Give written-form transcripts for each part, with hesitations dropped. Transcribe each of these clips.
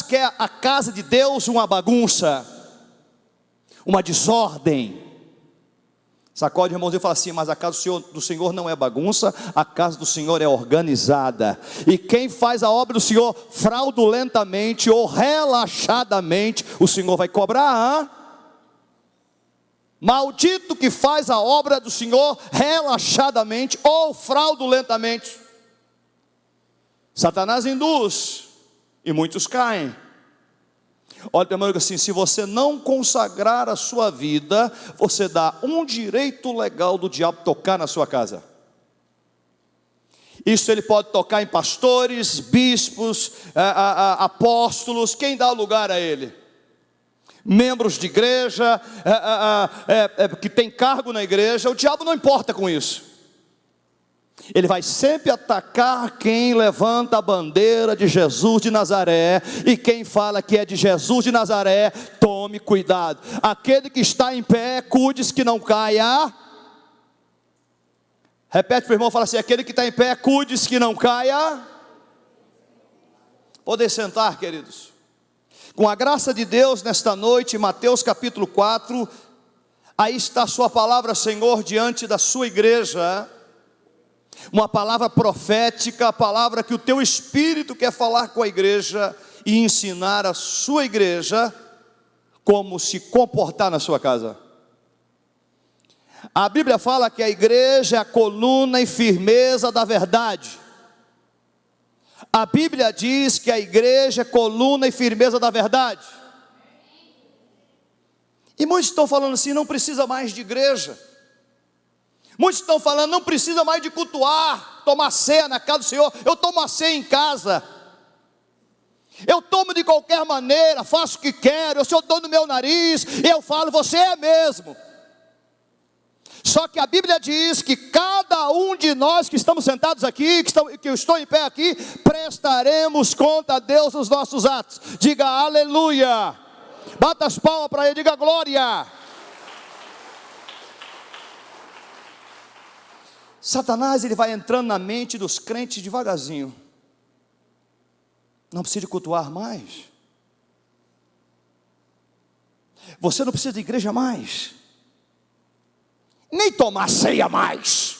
quer a casa de Deus uma bagunça, uma desordem. Sacode o irmãozinho e fala assim: mas a casa do Senhor não é bagunça, a casa do Senhor é organizada. E quem faz a obra do Senhor fraudulentamente ou relaxadamente, o Senhor vai cobrar. Maldito que faz a obra do Senhor relaxadamente ou fraudulentamente. Satanás induz e muitos caem. Olha para o irmão e diga assim: se você não consagrar a sua vida, você dá um direito legal do diabo tocar na sua casa. Isso ele pode tocar em pastores, bispos, apóstolos. Quem dá lugar a ele? Membros de igreja, que tem cargo na igreja. O diabo não importa com isso. Ele vai sempre atacar quem levanta a bandeira de Jesus de Nazaré. E quem fala que é de Jesus de Nazaré, tome cuidado. Aquele que está em pé, cuide-se que não caia. Repete para o irmão, fala assim: aquele que está em pé, cuide-se que não caia. Podem sentar, queridos. Com a graça de Deus, nesta noite, Mateus capítulo 4, aí está a sua palavra, Senhor, diante da sua igreja. Uma palavra profética, a palavra que o teu Espírito quer falar com a igreja e ensinar a sua igreja como se comportar na sua casa. A Bíblia fala que a igreja é a coluna e firmeza da verdade. A Bíblia diz que a igreja é coluna e firmeza da verdade. E muitos estão falando assim: não precisa mais de igreja. Muitos estão falando: não precisa mais de cultuar, tomar ceia na casa do Senhor. Eu tomo a ceia em casa. Eu tomo de qualquer maneira, faço o que quero. Eu sou dono do meu nariz. E eu falo: você é mesmo. Só que a Bíblia diz que cada um de nós que estamos sentados aqui, que eu estou em pé aqui, prestaremos conta a Deus dos nossos atos. Diga aleluia. Bata as palmas para ele, diga glória. Satanás, ele vai entrando na mente dos crentes devagarzinho. Não precisa de cultuar mais. Você não precisa de igreja mais. Nem tomar ceia mais.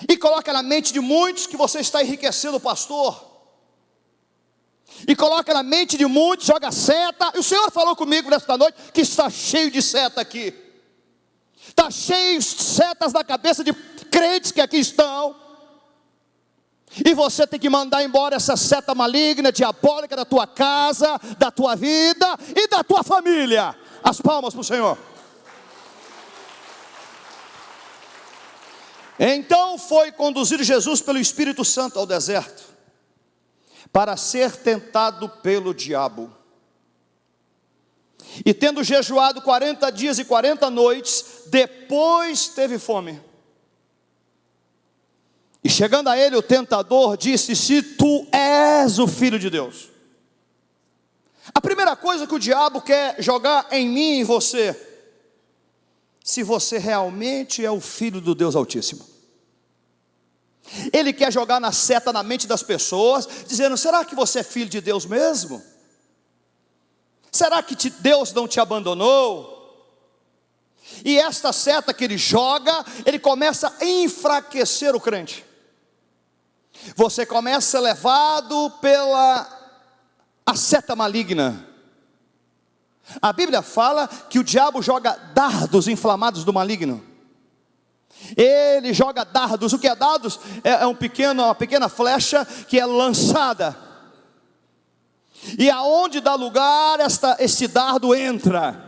E coloca na mente de muitos que você está enriquecendo o pastor. E coloca na mente de muitos, joga seta. E o Senhor falou comigo nesta noite que está cheio de seta aqui. Está cheio de setas na cabeça de crentes que aqui estão. E você tem que mandar embora essa seta maligna, diabólica da tua casa, da tua vida e da tua família. As palmas para o Senhor. Então foi conduzido Jesus pelo Espírito Santo ao deserto, para ser tentado pelo diabo. E tendo jejuado 40 dias e 40 noites, depois teve fome. E chegando a ele, o tentador disse: se tu és o Filho de Deus. A primeira coisa que o diabo quer jogar em mim e em você: se você realmente é o Filho do Deus Altíssimo. Ele quer jogar na seta na mente das pessoas, dizendo: será que você é filho de Deus mesmo? Será que Deus não te abandonou? E esta seta que ele joga, ele começa a enfraquecer o crente. Você começa a ser levado pela a seta maligna. A Bíblia fala que o diabo joga dardos inflamados do maligno. Ele joga dardos. O que é dardos? Uma pequena flecha que é lançada. E aonde dá lugar, esse dardo entra.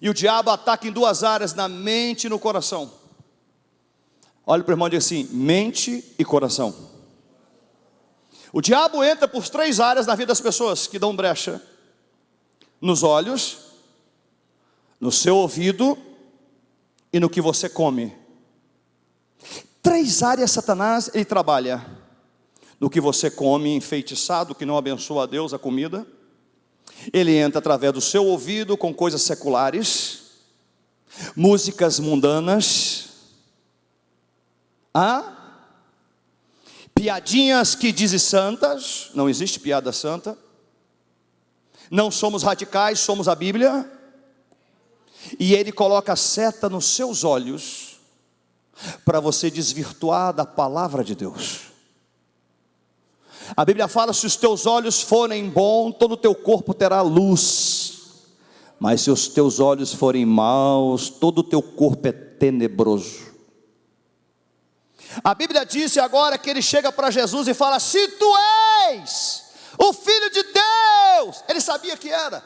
E o diabo ataca em duas áreas, na mente e no coração. Olha para o irmão e diga assim: mente e coração. O diabo entra por 3 áreas na vida das pessoas que dão brecha: nos olhos, no seu ouvido e no que você come. 3 áreas Satanás ele trabalha: no que você come enfeitiçado, que não abençoa a Deus a comida. Ele entra através do seu ouvido com coisas seculares, músicas mundanas, piadinhas que dizem santas, não existe piada santa. Não somos radicais, somos a Bíblia. E ele coloca a seta nos seus olhos, para você desvirtuar da palavra de Deus. A Bíblia fala: se os teus olhos forem bons, todo o teu corpo terá luz. Mas se os teus olhos forem maus, todo o teu corpo é tenebroso. A Bíblia disse agora que ele chega para Jesus e fala: se tu és o Filho de Deus. Ele sabia que era.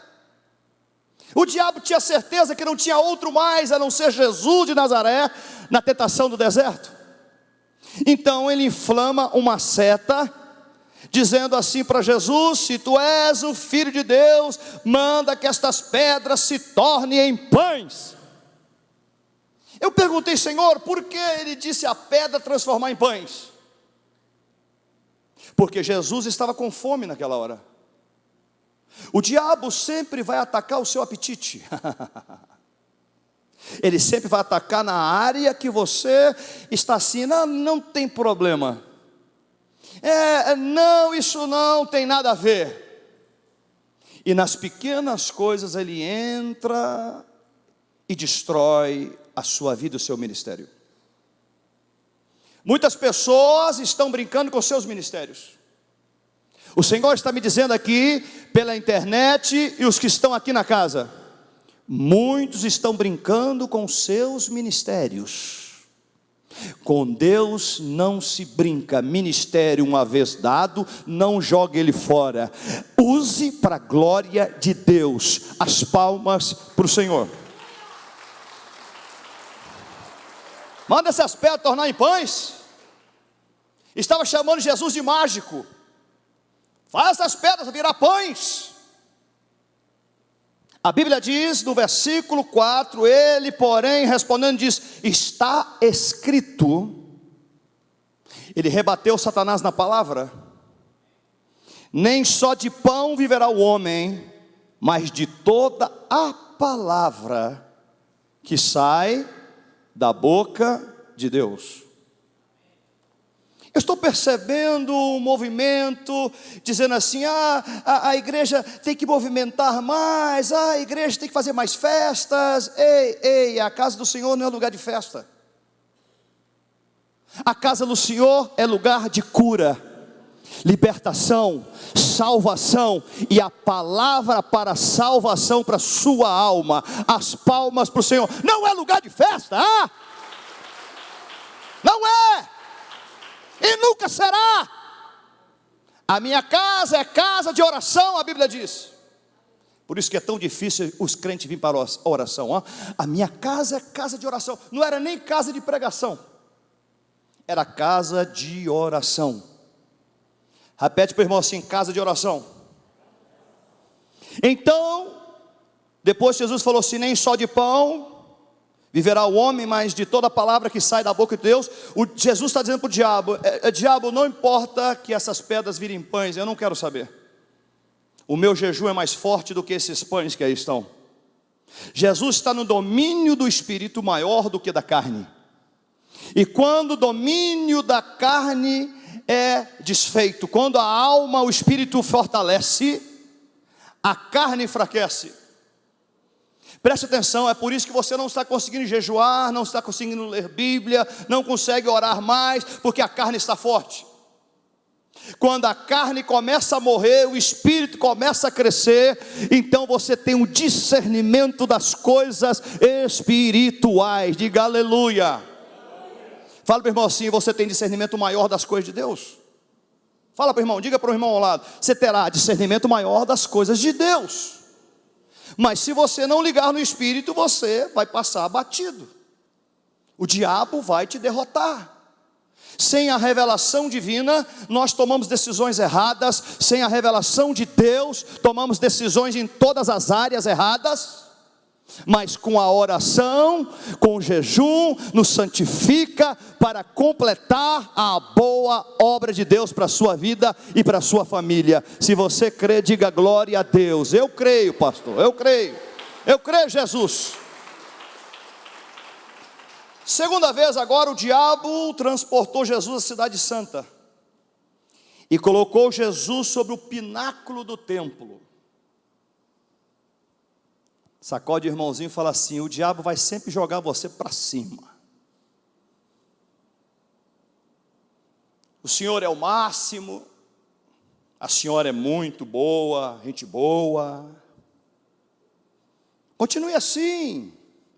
O diabo tinha certeza que não tinha outro mais a não ser Jesus de Nazaré na tentação do deserto. Então ele inflama uma seta, dizendo assim para Jesus: se tu és o Filho de Deus, manda que estas pedras se tornem em pães. Eu perguntei: Senhor, por que ele disse a pedra transformar em pães? Porque Jesus estava com fome naquela hora. O diabo sempre vai atacar o seu apetite. Ele sempre vai atacar na área que você está assim: não tem problema. Não, isso não tem nada a ver. E nas pequenas coisas ele entra e destrói a sua vida e o seu ministério. Muitas pessoas estão brincando com seus ministérios. O Senhor está me dizendo aqui, pela internet, e os que estão aqui na casa: muitos estão brincando com seus ministérios. Com Deus não se brinca. Ministério uma vez dado, não jogue ele fora. Use para a glória de Deus. As palmas para o Senhor. Manda essas pedras tornar em pães. Estava chamando Jesus de mágico. Faz essas pedras virar pães. A Bíblia diz no versículo 4, ele porém respondendo diz: está escrito. Ele rebateu Satanás na palavra: nem só de pão viverá o homem, mas de toda a palavra que sai da boca de Deus. Eu estou percebendo um movimento dizendo assim: a igreja tem que movimentar mais, a igreja tem que fazer mais festas. Ei, a casa do Senhor não é lugar de festa. A casa do Senhor é lugar de cura, libertação, salvação, e a palavra para salvação para a sua alma. As palmas para o Senhor. Não é lugar de festa, não é. E nunca será. A minha casa é casa de oração, a Bíblia diz. Por isso que é tão difícil os crentes virem para a oração. A minha casa é casa de oração. Não era nem casa de pregação, era casa de oração. Repete para o irmão assim: casa de oração. Então, depois Jesus falou assim: nem só de pão viverá o homem, mas de toda a palavra que sai da boca de Deus. Jesus está dizendo para o diabo: diabo, não importa que essas pedras virem pães, eu não quero saber. O meu jejum é mais forte do que esses pães que aí estão. Jesus está no domínio do Espírito maior do que da carne. E quando o domínio da carne é desfeito, quando a alma, o Espírito fortalece, a carne enfraquece. Preste atenção, é por isso que você não está conseguindo jejuar, não está conseguindo ler Bíblia, não consegue orar mais, porque a carne está forte. Quando a carne começa a morrer, o Espírito começa a crescer, então você tem um discernimento das coisas espirituais. Diga aleluia. Fala para o irmão assim: você tem discernimento maior das coisas de Deus. Fala para o irmão, diga para o irmão ao lado: você terá discernimento maior das coisas de Deus. Mas se você não ligar no Espírito, você vai passar batido. O diabo vai te derrotar. Sem a revelação divina, nós tomamos decisões erradas. Sem a revelação de Deus, tomamos decisões em todas as áreas erradas. Mas com a oração, com o jejum, nos santifica para completar a boa obra de Deus para a sua vida e para a sua família. Se você crê, diga glória a Deus. Eu creio, pastor, eu creio, Jesus. Segunda vez agora, o diabo transportou Jesus à cidade santa. e colocou Jesus sobre o pináculo do templo. Sacode o irmãozinho e fala assim: o diabo vai sempre jogar você para cima. O senhor é o máximo, a senhora é muito boa, gente boa. Continue assim,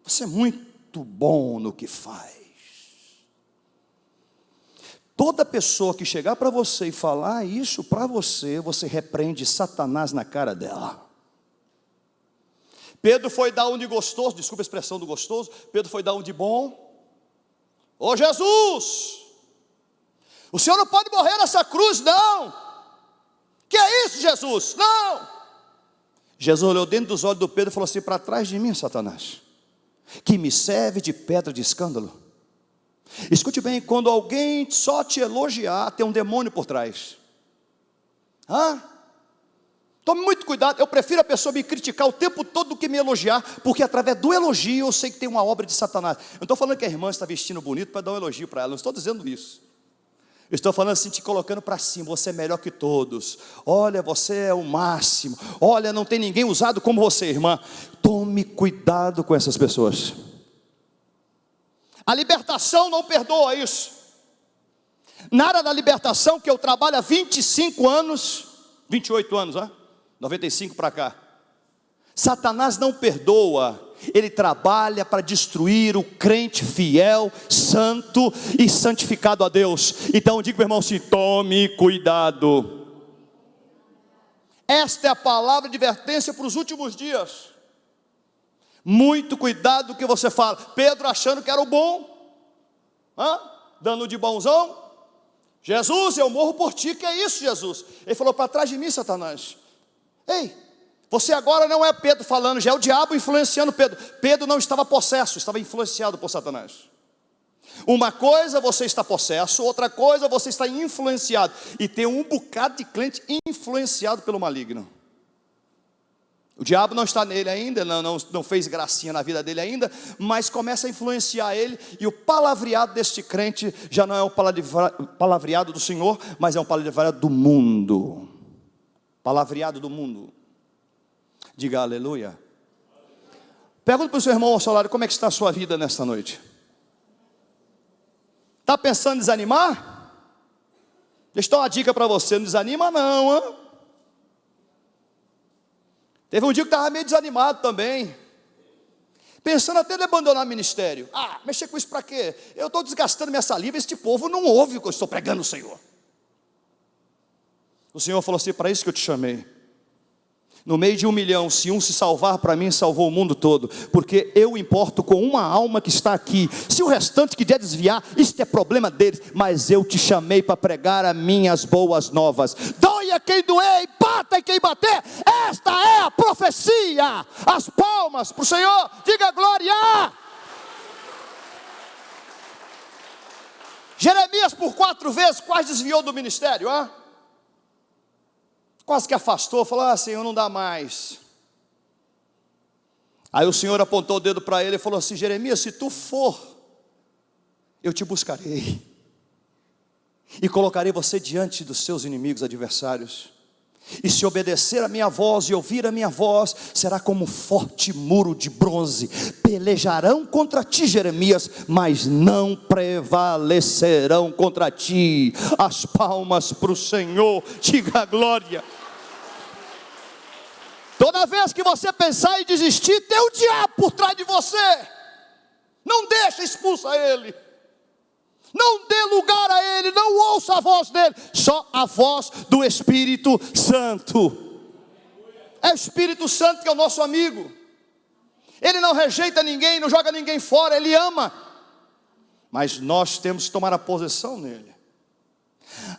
você é muito bom no que faz. Toda pessoa que chegar para você e falar isso para você, você repreende Satanás na cara dela. Pedro foi dar um de gostoso, desculpa a expressão do gostoso, Pedro foi dar um de bom. Ô Jesus, o Senhor não pode morrer nessa cruz, não. Que é isso, Jesus? Não. Jesus olhou dentro dos olhos do Pedro e falou assim: para trás de mim, Satanás, que me serve de pedra de escândalo. Escute bem, quando alguém só te elogiar, tem um demônio por trás. Tome muito cuidado. Eu prefiro a pessoa me criticar o tempo todo do que me elogiar, porque através do elogio eu sei que tem uma obra de Satanás. Eu não estou falando que a irmã está vestindo bonito para dar um elogio para ela, não estou dizendo isso. Eu estou falando assim, te colocando para cima: você é melhor que todos. Olha, você é o máximo. Olha, não tem ninguém usado como você, irmã. Tome cuidado com essas pessoas. A libertação não perdoa isso. Na área da libertação, que eu trabalho há 25 anos, 28 anos, 95 para cá. Satanás não perdoa. Ele trabalha para destruir o crente fiel, santo e santificado a Deus. Então diga para o irmão assim: tome cuidado. Esta é a palavra de advertência para os últimos dias. Muito cuidado do que você fala. Pedro achando que era o bom, dando de bonzão. Jesus, eu morro por ti. Que é isso, Jesus? Ele falou: para trás de mim, Satanás. Ei, você agora não é Pedro falando, já é o diabo influenciando Pedro. Pedro não estava possesso, estava influenciado por Satanás. Uma coisa você está possesso, outra coisa você está influenciado. E tem um bocado de crente influenciado pelo maligno. O diabo não está nele ainda, não fez gracinha na vida dele ainda, mas começa a influenciar ele. E o palavreado deste crente já não é o palavreado do Senhor, mas é um palavreado do mundo. Palavreado do mundo. Diga aleluia. Pergunta para o seu irmão ao seu lado: como é que está a sua vida nesta noite? Está pensando em desanimar? Deixa eu dar uma dica para você: não desanima não. Teve um dia que estava meio desanimado também, pensando até em abandonar o ministério. Mexer com isso para quê? Eu estou desgastando minha saliva, este povo não ouve o que eu estou pregando, Senhor. O Senhor falou assim: para isso que eu te chamei. No meio de 1 milhão, se um se salvar, para mim salvou o mundo todo, porque eu importo com uma alma que está aqui. Se o restante quiser desviar, isso é problema deles, mas eu te chamei para pregar as minhas boas novas. Doia quem doer e bata quem bater. Esta é a profecia. As palmas para o Senhor, diga glória. Jeremias por 4 vezes quase desviou do ministério, quase que afastou, falou: Senhor, não dá mais. Aí o Senhor apontou o dedo para ele e falou assim: Jeremias, se tu for, eu te buscarei e colocarei você diante dos seus inimigos, adversários. E se obedecer a minha voz e ouvir a minha voz, será como um forte muro de bronze. Pelejarão contra ti, Jeremias, mas não prevalecerão contra ti. As palmas para o Senhor, diga glória. Toda vez que você pensar em desistir, tem o diabo por trás de você. Não deixa, expulsa ele. Não dê lugar a ele, não ouça a voz dele, só a voz do Espírito Santo. É o Espírito Santo que é o nosso amigo. Ele não rejeita ninguém, não joga ninguém fora, ele ama. Mas nós temos que tomar a posição nele.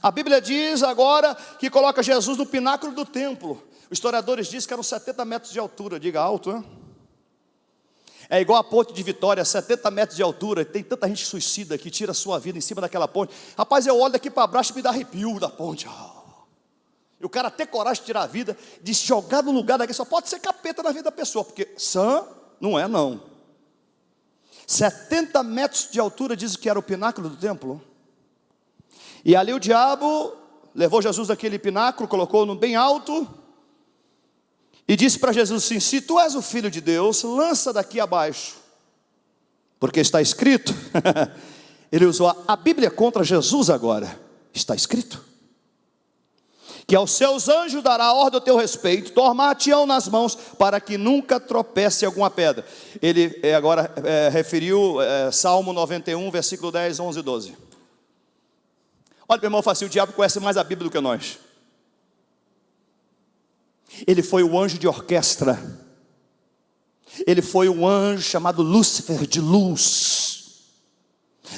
A Bíblia diz agora que coloca Jesus no pináculo do templo. Os historiadores dizem que eram 70 metros de altura, diga alto, né? É igual a ponte de Vitória, 70 metros de altura. Tem tanta gente suicida que tira a sua vida em cima daquela ponte. Rapaz, eu olho daqui para baixo e me dá arrepio da ponte. E o cara ter coragem de tirar a vida, de se jogar no lugar daquele, só pode ser capeta na vida da pessoa, porque sã não é não. 70 metros de altura, diz que era o pináculo do templo. E ali o diabo levou Jesus daquele pináculo, colocou no bem alto e disse para Jesus assim: se tu és o Filho de Deus, lança daqui abaixo, porque está escrito. Ele usou a Bíblia contra Jesus agora. Está escrito que aos seus anjos dará ordem a teu respeito, tomar-te-ão nas mãos, para que nunca tropece alguma pedra. Ele agora referiu Salmo 91, versículo 10, 11 e 12. Olha, meu irmão, assim, o diabo conhece mais a Bíblia do que nós. Ele foi o anjo de orquestra. Ele foi um anjo chamado Lúcifer, de luz.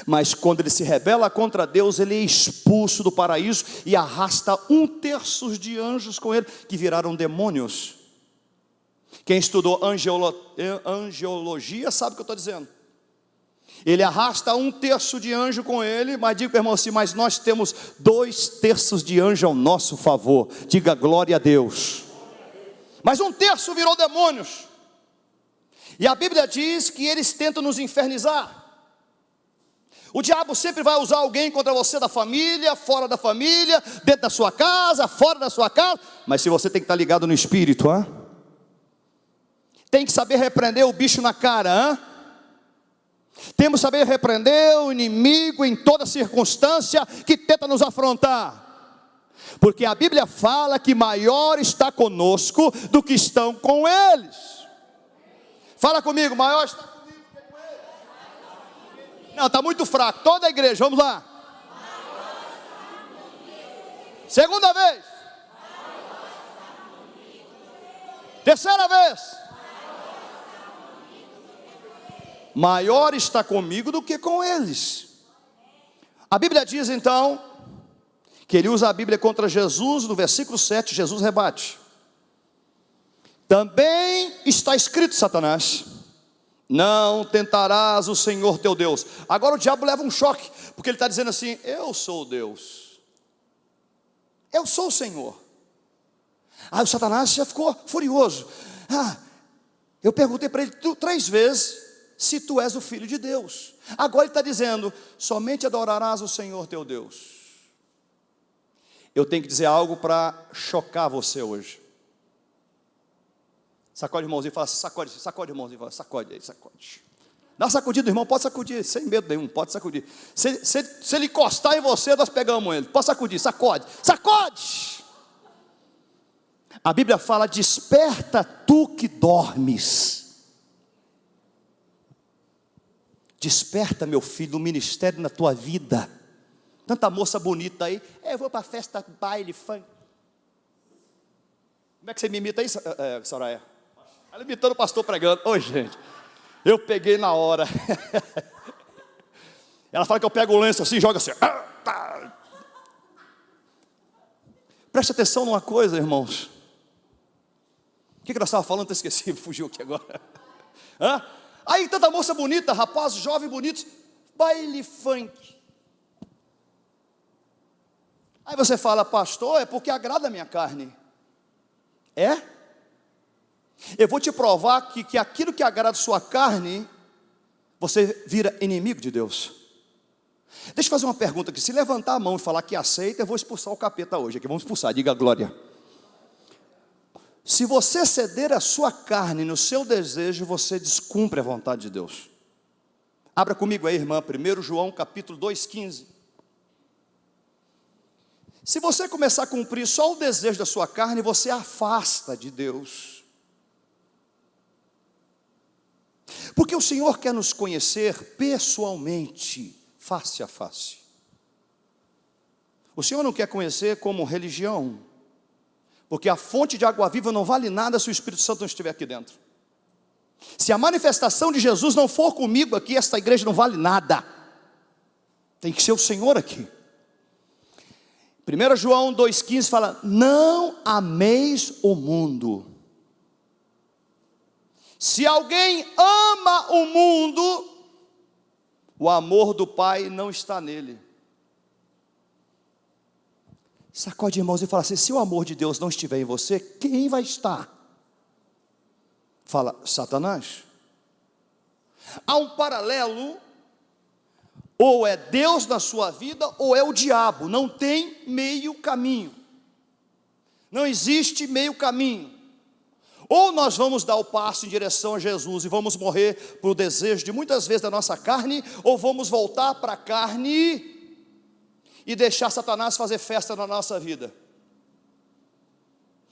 Mas quando ele se rebela contra Deus, ele é expulso do paraíso e arrasta 1/3 de anjos com ele, que viraram demônios. Quem estudou angiologia sabe o que eu estou dizendo. Ele arrasta 1/3 de anjo com ele, mas diga para o irmão assim: mas nós temos 2/3 de anjo ao nosso favor. Diga glória a Deus. Mas 1/3 virou demônios. E a Bíblia diz que eles tentam nos infernizar. O diabo sempre vai usar alguém contra você da família, fora da família, dentro da sua casa, fora da sua casa. Mas se você tem que estar ligado no espírito, tem que saber repreender o bicho na cara, temos que saber repreender o inimigo em toda circunstância que tenta nos afrontar. Porque a Bíblia fala que maior está conosco do que estão com eles. Fala comigo, maior está comigo. Não, está muito fraco. Toda a igreja, vamos lá. Segunda vez. Terceira vez. Maior está comigo do que com eles. A Bíblia diz então que ele usa a Bíblia contra Jesus. No versículo 7, Jesus rebate: também está escrito, Satanás, não tentarás o Senhor teu Deus. Agora o diabo leva um choque, porque ele está dizendo assim: eu sou Deus, eu sou o Senhor. Aí o Satanás já ficou furioso. Eu perguntei para ele 3 vezes se tu és o Filho de Deus. Agora ele está dizendo: somente adorarás o Senhor teu Deus. Eu tenho que dizer algo para chocar você hoje. Sacode o irmãozinho e fala assim: sacode, sacode o irmãozinho, fala, sacode aí, sacode. Dá uma sacudida, irmão, pode sacudir, sem medo nenhum, pode sacudir. Se ele encostar em você, nós pegamos ele. Pode sacudir, sacode, sacode. A Bíblia fala: desperta tu que dormes. Desperta, meu filho, o ministério na tua vida. Tanta moça bonita aí, eu vou para a festa, baile, funk. Como é que você me imita aí, Soraya? Ela imitando o pastor pregando. Ô, gente, eu peguei na hora. Ela fala que eu pego o lenço assim, joga assim. Preste atenção numa coisa, irmãos. O que nós estávamos falando? Eu esqueci, fugiu aqui agora. Aí tanta moça bonita, rapaz, jovem, bonito, baile funk. Aí você fala: pastor, é porque agrada a minha carne. É? Eu vou te provar que aquilo que agrada a sua carne, você vira inimigo de Deus. Deixa eu fazer uma pergunta aqui. Se levantar a mão e falar que aceita, eu vou expulsar o capeta hoje aqui. Vamos expulsar, diga glória. Se você ceder a sua carne no seu desejo, você descumpre a vontade de Deus. Abra comigo aí, irmã, 1 João capítulo 2,15. Se você começar a cumprir só o desejo da sua carne, você afasta de Deus. Porque o Senhor quer nos conhecer pessoalmente, face a face. O Senhor não quer conhecer como religião, porque a fonte de água viva não vale nada se o Espírito Santo não estiver aqui dentro. Se a manifestação de Jesus não for comigo aqui, esta igreja não vale nada. Tem que ser o Senhor aqui. 1 João 2,15 fala: não ameis o mundo. Se alguém ama o mundo, o amor do Pai não está nele. Sacode, irmãos, e fala assim: se o amor de Deus não estiver em você, quem vai estar? Fala: Satanás. Há um paralelo Ou é Deus na sua vida, ou é o diabo. Não tem meio caminho. Não existe meio caminho. Ou nós vamos dar o passo em direção a Jesus e vamos morrer por desejo de muitas vezes da nossa carne, ou vamos voltar para a carne e deixar Satanás fazer festa na nossa vida.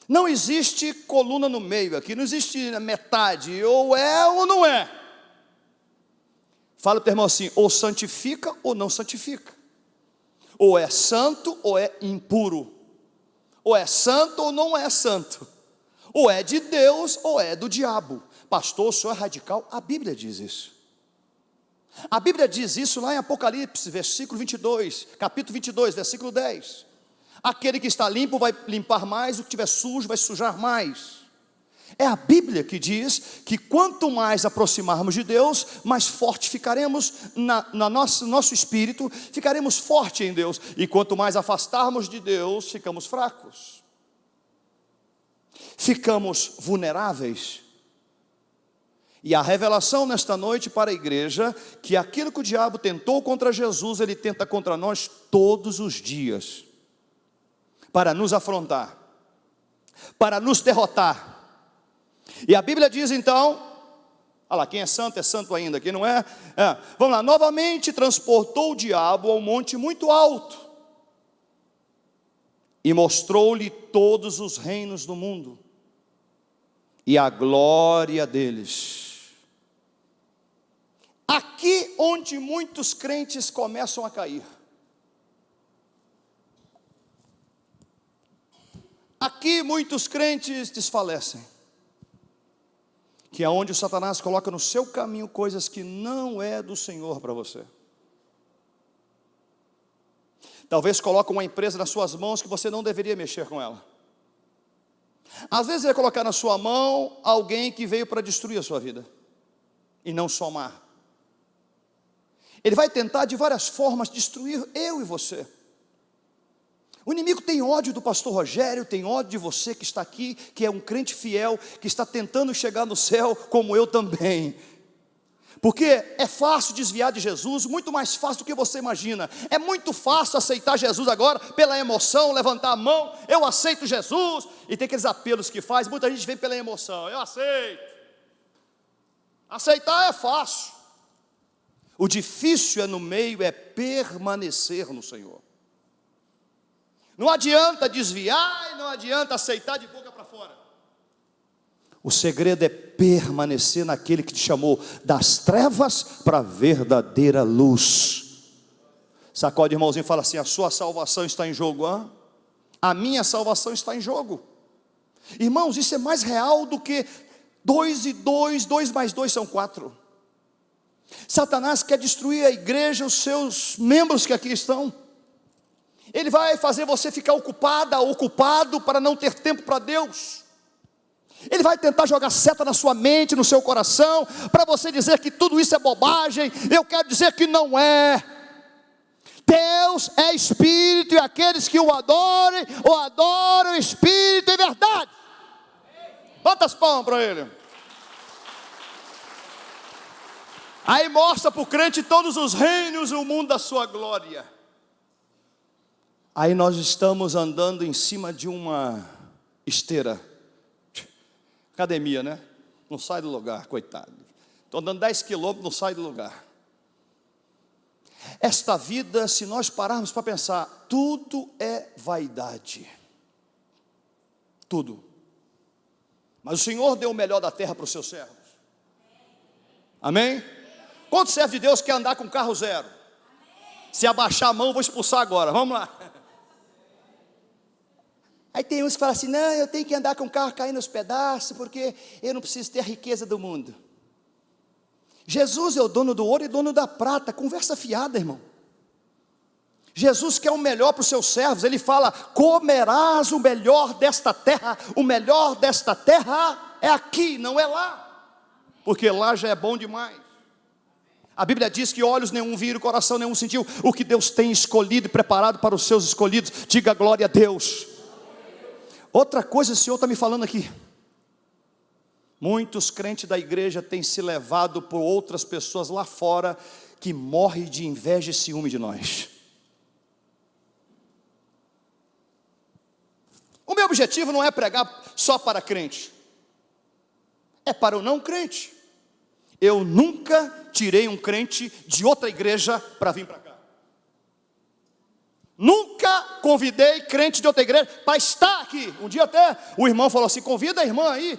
Não existe coluna no meio aqui, não existe metade, ou é ou não é. Fala para o irmão assim, ou santifica ou não santifica. Ou é santo ou é impuro. Ou é santo ou não é santo. Ou é de Deus ou é do diabo. Pastor, o senhor é radical? A Bíblia diz isso. A Bíblia diz isso lá em Apocalipse, versículo 22, capítulo 22, versículo 10. Aquele que está limpo vai limpar mais, o que estiver sujo vai sujar mais. É a Bíblia que diz que quanto mais aproximarmos de Deus, mais forte ficaremos nosso espírito, ficaremos forte em Deus. E quanto mais afastarmos de Deus, ficamos fracos. Ficamos vulneráveis. E a revelação nesta noite para a igreja, que aquilo que o diabo tentou contra Jesus, ele tenta contra nós todos os dias, para nos afrontar, para nos derrotar. E a Bíblia diz então, olha lá, quem é santo ainda, quem não é, vamos lá, novamente transportou o diabo ao monte muito alto, e mostrou-lhe todos os reinos do mundo, e a glória deles. Aqui onde muitos crentes começam a cair. Aqui muitos crentes desfalecem. Que é onde o Satanás coloca no seu caminho coisas que não é do Senhor para você. Talvez coloque uma empresa nas suas mãos que você não deveria mexer com ela. Às vezes ele vai colocar na sua mão alguém que veio para destruir a sua vida e não somar. Ele vai tentar de várias formas destruir eu e você. O inimigo tem ódio do pastor Rogério, tem ódio de você que está aqui, que é um crente fiel, que está tentando chegar no céu, como eu também. Porque é fácil desviar de Jesus, muito mais fácil do que você imagina. É muito fácil aceitar Jesus agora, pela emoção, levantar a mão, eu aceito Jesus. E tem aqueles apelos que faz, muita gente vem pela emoção, eu aceito. Aceitar é fácil. O difícil é no meio, é permanecer no Senhor. Não adianta desviar e não adianta aceitar de boca para fora. O segredo é permanecer naquele que te chamou das trevas para a verdadeira luz. Sacode, irmãozinho, e fala assim: a sua salvação está em jogo, hein? A minha salvação está em jogo. Irmãos, isso é mais real do que 2 e 2, 2 mais 2 são 4. Satanás quer destruir a igreja, os seus membros que aqui estão. Ele vai fazer você ficar ocupado para não ter tempo para Deus. Ele vai tentar jogar seta na sua mente, no seu coração, para você dizer que tudo isso é bobagem. Eu quero dizer que não é. Deus é Espírito, e aqueles que o adorem o Espírito em verdade. Bota as palmas para Ele. Aí mostra para o crente todos os reinos e o mundo da sua glória. Aí nós estamos andando em cima de uma esteira. Academia, né? Não sai do lugar, coitado. Estou andando 10 quilômetros, não sai do lugar. Esta vida, se nós pararmos para pensar, tudo é vaidade. Tudo. Mas o Senhor deu o melhor da terra para os seus servos. Amém? Quanto servo de Deus quer andar com carro zero? Se abaixar a mão, eu vou expulsar agora. Vamos lá. Aí tem uns que falam assim: não, eu tenho que andar com o carro caindo aos pedaços, porque eu não preciso ter a riqueza do mundo. Jesus é o dono do ouro e dono da prata. Conversa fiada, irmão. Jesus quer o melhor para os seus servos. Ele fala: comerás o melhor desta terra. O melhor desta terra é aqui, não é lá, porque lá já é bom demais. A Bíblia diz que olhos nenhum viram, coração nenhum sentiu o que Deus tem escolhido e preparado para os seus escolhidos. Diga glória a Deus. Outra coisa o Senhor está me falando aqui. Muitos crentes da igreja têm se levado por outras pessoas lá fora, que morre de inveja e ciúme de nós. O meu objetivo não é pregar só para crente, é para o não crente. Eu nunca tirei um crente de outra igreja para vir para cá. Nunca convidei crente de outra igreja para estar aqui. Um dia até o irmão falou assim: convida a irmã aí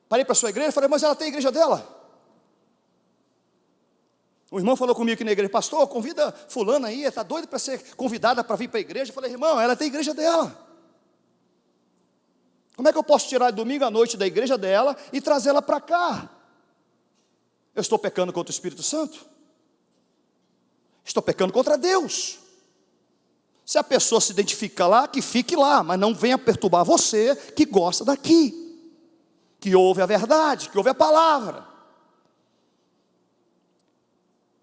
para ir para a sua igreja. Eu falei: mas ela tem a igreja dela. O irmão falou comigo aqui na igreja: pastor, convida fulana aí, está doido para ser convidada para vir para a igreja. Eu falei: irmão, ela tem a igreja dela. Como é que eu posso tirar domingo à noite da igreja dela e trazê-la para cá? Eu estou pecando contra o Espírito Santo? Estou pecando contra Deus. Se a pessoa se identifica lá, que fique lá, mas não venha perturbar você que gosta daqui, que ouve a verdade, que ouve a palavra.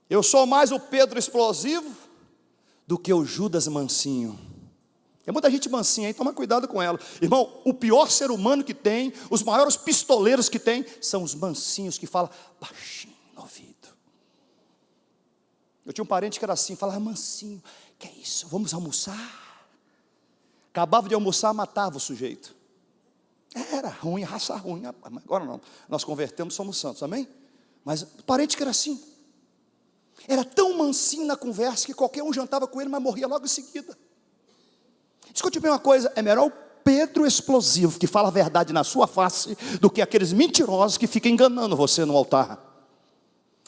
Eu sou mais o Pedro explosivo do que o Judas mansinho. Tem muita gente mansinha aí, toma cuidado com ela. Irmão, o pior ser humano que tem, os maiores pistoleiros que tem, são os mansinhos que falam baixinho no ouvido. Eu tinha um parente que era assim, falava: mansinho, que é isso, vamos almoçar? Acabava de almoçar, matava o sujeito. Era ruim, raça ruim. Agora não, nós convertemos, somos santos, amém? Mas o parente que era assim, era tão mansinho na conversa que qualquer um jantava com ele, mas morria logo em seguida. Escute bem uma coisa: é melhor o Pedro explosivo, que fala a verdade na sua face, do que aqueles mentirosos que ficam enganando você no altar.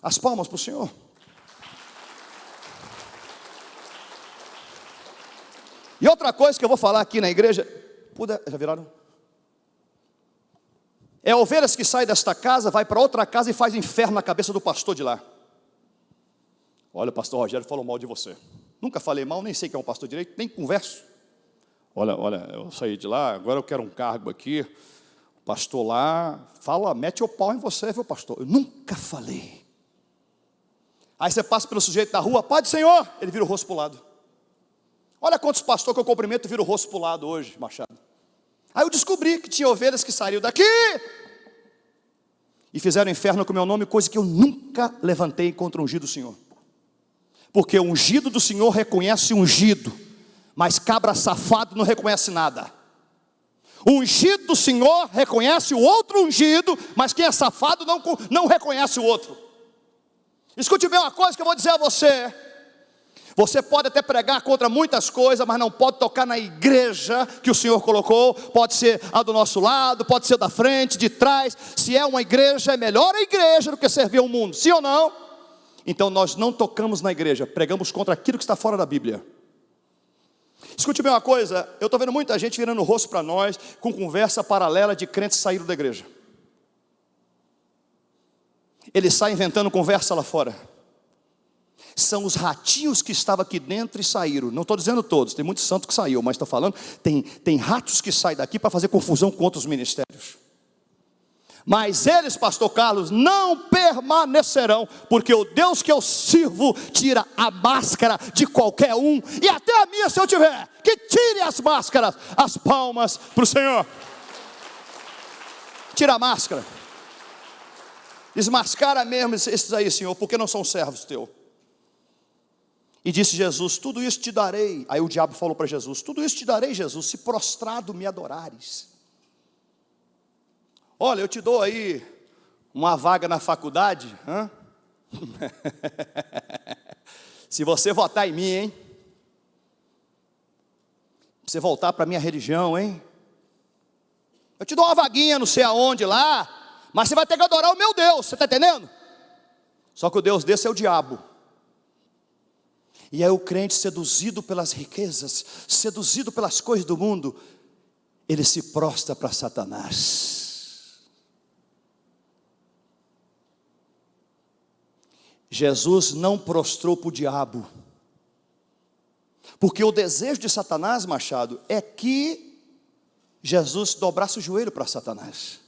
As palmas para o Senhor. E outra coisa que eu vou falar aqui na igreja, já viraram? É ovelhas que saem desta casa, vai para outra casa e faz inferno na cabeça do pastor de lá. Olha, o pastor Rogério falou mal de você. Nunca falei mal, nem sei quem é um pastor direito, nem converso. Olha, eu saí de lá, agora eu quero um cargo aqui. O pastor lá fala, mete o pau em você, viu, pastor? Eu nunca falei. Aí você passa pelo sujeito da rua: Pai do Senhor, ele vira o rosto para o lado. Olha quantos pastores que eu cumprimento viram o rosto para o lado hoje, Machado. Aí eu descobri que tinha ovelhas que saíram daqui e fizeram inferno com o meu nome, coisa que eu nunca levantei contra o ungido do Senhor. Porque o ungido do Senhor reconhece o ungido, mas cabra safado não reconhece nada. O ungido do Senhor reconhece o outro ungido, mas quem é safado não reconhece o outro. Escute bem uma coisa que eu vou dizer a você. Você pode até pregar contra muitas coisas, mas não pode tocar na igreja que o Senhor colocou. Pode ser a do nosso lado, pode ser da frente, de trás. Se é uma igreja, é melhor a igreja do que servir ao mundo, sim ou não? Então nós não tocamos na igreja, pregamos contra aquilo que está fora da Bíblia. Escute bem uma coisa, eu estou vendo muita gente virando o rosto para nós, com conversa paralela de crentes que saíram da igreja. Eles saem inventando conversa lá fora. São os ratinhos que estavam aqui dentro e saíram. Não estou dizendo todos, tem muito santo que saiu, mas estou falando, tem ratos que saem daqui para fazer confusão com outros ministérios. Mas eles, pastor Carlos, não permanecerão, porque o Deus que eu sirvo tira a máscara de qualquer um, e até a minha, se eu tiver, que tire as máscaras. As palmas para o Senhor. Tira a máscara. Desmascara mesmo esses aí, Senhor, porque não são servos teus. E disse Jesus: tudo isso te darei. Aí o diabo falou para Jesus: tudo isso te darei, Jesus, se prostrado me adorares. Olha, eu te dou aí uma vaga na faculdade, se você votar em mim, hein? Você voltar para a minha religião, hein? Eu te dou uma vaguinha não sei aonde lá, mas você vai ter que adorar o meu Deus, você está entendendo? Só que o Deus desse é o diabo. E aí o crente, seduzido pelas riquezas, seduzido pelas coisas do mundo, ele se prostra para Satanás. Jesus não prostrou para o diabo, porque o desejo de Satanás, Machado, é que Jesus dobrasse o joelho para Satanás.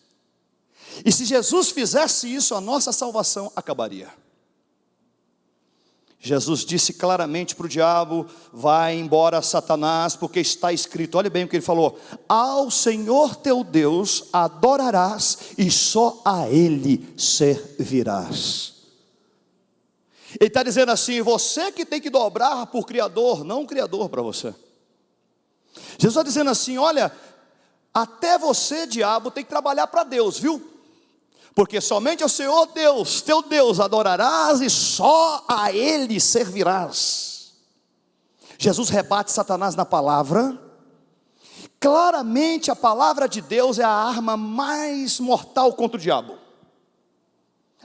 E se Jesus fizesse isso, a nossa salvação acabaria. Jesus disse claramente para o diabo: vai embora, Satanás, porque está escrito. Olha bem o que ele falou: ao Senhor teu Deus adorarás e só a Ele servirás. Ele está dizendo assim: você que tem que dobrar por Criador, não o Criador para você. Jesus está dizendo assim: olha, até você, diabo, tem que trabalhar para Deus, viu? Porque somente ao Senhor Deus, teu Deus, adorarás e só a Ele servirás. Jesus rebate Satanás na palavra. Claramente a palavra de Deus é a arma mais mortal contra o diabo.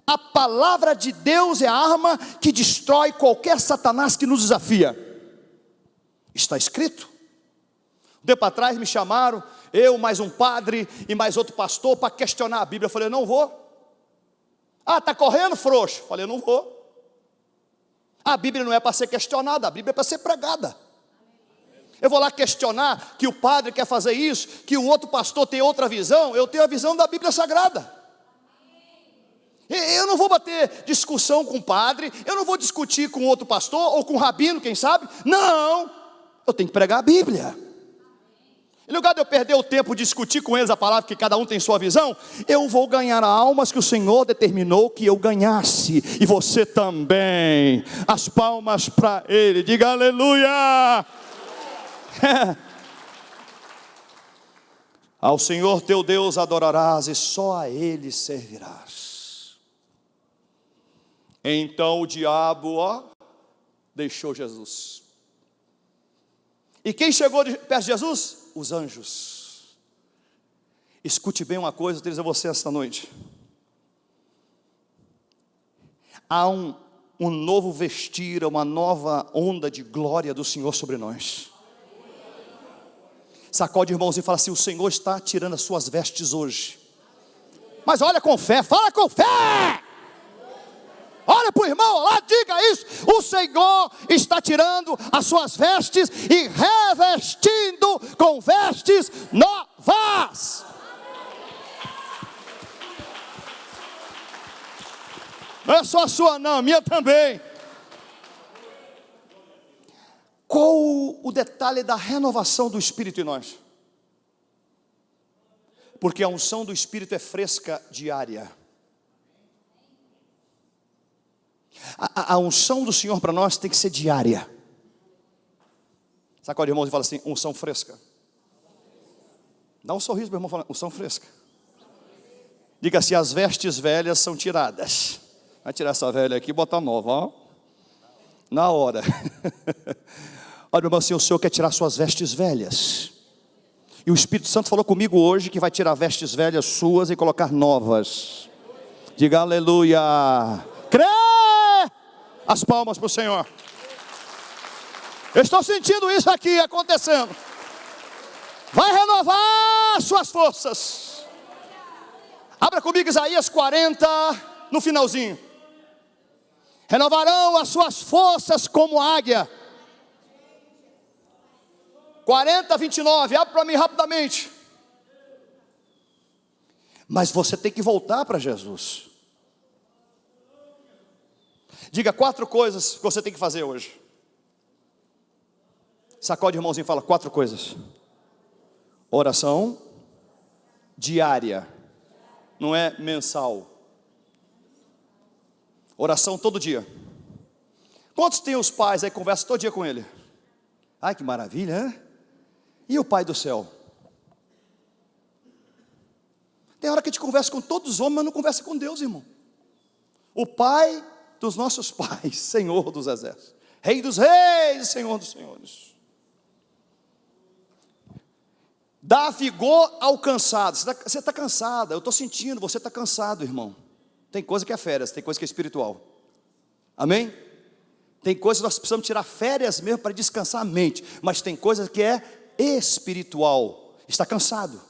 A palavra de Deus é a arma que destrói qualquer Satanás que nos desafia. Está escrito. Um tempo atrás me chamaram, eu, mais um padre e mais outro pastor, para questionar a Bíblia. Eu falei: eu não vou. Ah, está correndo, frouxo? Eu falei: eu não vou. A Bíblia não é para ser questionada, a Bíblia é para ser pregada. Eu vou lá questionar que o padre quer fazer isso, que o outro pastor tem outra visão. Eu tenho a visão da Bíblia Sagrada. Eu não vou bater discussão com o padre, eu não vou discutir com outro pastor, ou com o rabino, quem sabe. Não, eu tenho que pregar a Bíblia. Em lugar de eu perder o tempo de discutir com eles a palavra, que cada um tem sua visão, eu vou ganhar almas que o Senhor determinou que eu ganhasse, e você também. As palmas para Ele, diga aleluia. Ao Senhor teu Deus adorarás e só a Ele servirás. Então o diabo, deixou Jesus. E quem chegou perto de Jesus? Os anjos. Escute bem uma coisa, eu tenho que dizer a você esta noite. Há um novo vestir, uma nova onda de glória do Senhor sobre nós. Sacode, irmãozinho, e fala assim: o Senhor está tirando as suas vestes hoje. Mas olha com fé, fala com fé. Olha para o irmão lá, diga isso: o Senhor está tirando as suas vestes e revestindo com vestes novas. Não é só a sua não, a minha também. Qual o detalhe da renovação do Espírito em nós? Porque a unção do Espírito é fresca, diária. A unção do Senhor para nós tem que ser diária. Sacode, irmão, e fala assim: unção fresca. Dá um sorriso para o irmão falando: unção fresca. Diga assim: as vestes velhas são tiradas. Vai tirar essa velha aqui e botar nova, ó. Na hora. Olha, irmão, assim, o Senhor quer tirar suas vestes velhas. E o Espírito Santo falou comigo hoje que vai tirar vestes velhas suas e colocar novas. Diga aleluia. Crê! As palmas para o Senhor. Eu estou sentindo isso aqui acontecendo. Vai renovar suas forças. Abra comigo Isaías 40, no finalzinho. Renovarão as suas forças como águia. 40, 29, abre para mim rapidamente. Mas você tem que voltar para Jesus. Diga 4 coisas que você tem que fazer hoje. Sacode, irmãozinho, fala 4 coisas. Oração diária, não é mensal. Oração todo dia. Quantos tem os pais aí, conversa todo dia com ele? Ai, que maravilha, né? E o Pai do céu? Tem hora que a gente conversa com todos os homens, mas não conversa com Deus, irmão. O Pai dos nossos pais, Senhor dos exércitos, Rei dos reis, Senhor dos senhores. Dá vigor ao cansado. Você está cansado, eu estou sentindo, você está cansado, irmão. Tem coisa que é férias, tem coisa que é espiritual. Amém? Tem coisa que nós precisamos tirar férias mesmo para descansar a mente. Mas tem coisa que é espiritual. Está cansado.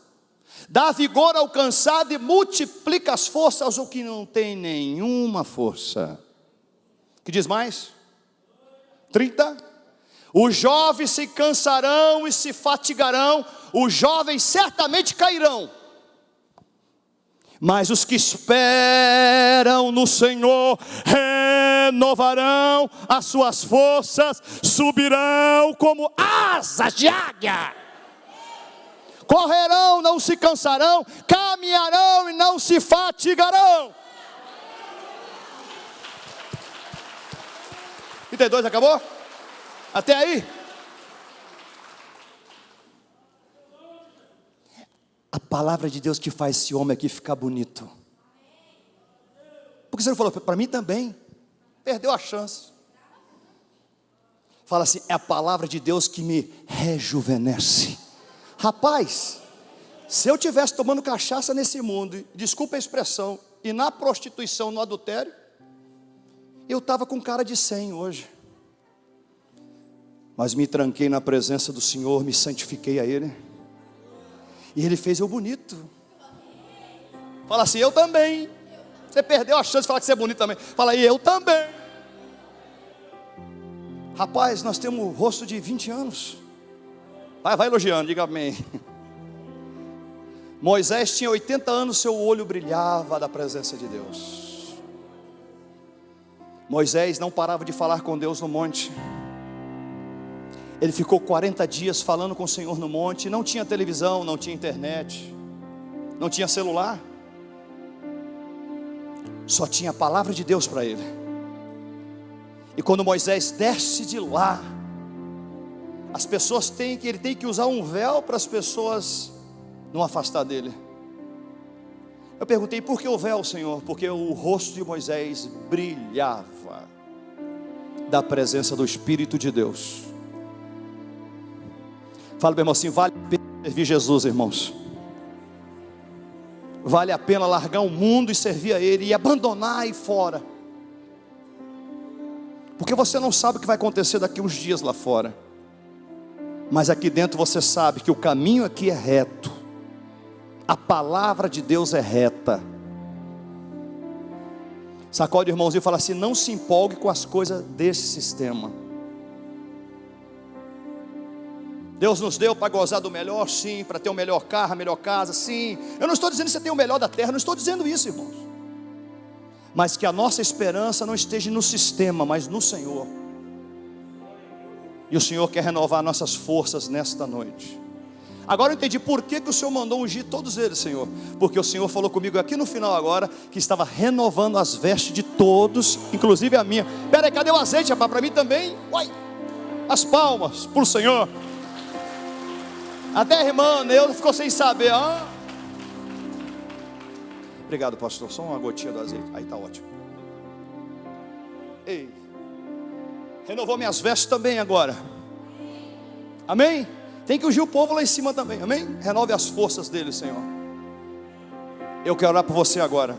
Dá vigor ao cansado e multiplica as forças ao que não tem nenhuma força. Que diz mais? 30. Os jovens se cansarão e se fatigarão. Os jovens certamente cairão. Mas os que esperam no Senhor renovarão as suas forças, subirão como asas de águia. Correrão, não se cansarão, caminharão e não se fatigarão. 32 acabou? Até aí? A palavra de Deus que faz esse homem aqui ficar bonito. Por que você não falou? Para mim também. Perdeu a chance. Fala assim, é a palavra de Deus que me rejuvenesce. Rapaz, se eu tivesse tomando cachaça nesse mundo, desculpa a expressão, e na prostituição, no adultério, eu estava com cara de 100 hoje. Mas me tranquei na presença do Senhor, me santifiquei a Ele. E Ele fez eu bonito. Fala assim, eu também. Você perdeu a chance de falar que você é bonito também. Fala aí, eu também. Rapaz, nós temos o rosto de 20 anos. Vai elogiando, diga amém. Moisés tinha 80 anos, seu olho brilhava da presença de Deus. Moisés não parava de falar com Deus no monte. Ele ficou 40 dias falando com o Senhor no monte. Não tinha televisão, não tinha internet, não tinha celular. Só tinha a palavra de Deus para ele. E quando Moisés desce de lá, as pessoas ele tem que usar um véu para as pessoas não afastar dele. Eu perguntei, por que o véu, Senhor? Porque o rosto de Moisés brilhava da presença do Espírito de Deus. Fala, meu irmão, assim, vale a pena servir Jesus, irmãos. Vale a pena largar o mundo e servir a Ele, e abandonar aí fora. Porque você não sabe o que vai acontecer daqui uns dias lá fora. Mas aqui dentro você sabe que o caminho aqui é reto. A palavra de Deus é reta. Sacode o irmãozinho e fala assim, não se empolgue com as coisas desse sistema. Deus nos deu para gozar do melhor, sim, para ter o melhor carro, a melhor casa, sim. Eu não estou dizendo que você tem o melhor da terra, não estou dizendo isso, irmãos. Mas que a nossa esperança não esteja no sistema, mas no Senhor. E o Senhor quer renovar nossas forças nesta noite. Agora eu entendi por que o Senhor mandou ungir todos eles, Senhor. Porque o Senhor falou comigo aqui no final agora, que estava renovando as vestes de todos, inclusive a minha. Pera aí, cadê o azeite, rapaz? Para mim também? Uai, as palmas para o Senhor. Até a irmã Neuza ficou sem saber. Obrigado, pastor. Só uma gotinha do azeite. Aí está ótimo. Ei, renovou minhas vestes também agora. Amém? Tem que ungir o povo lá em cima também. Amém? Renove as forças dele, Senhor. Eu quero orar por você agora.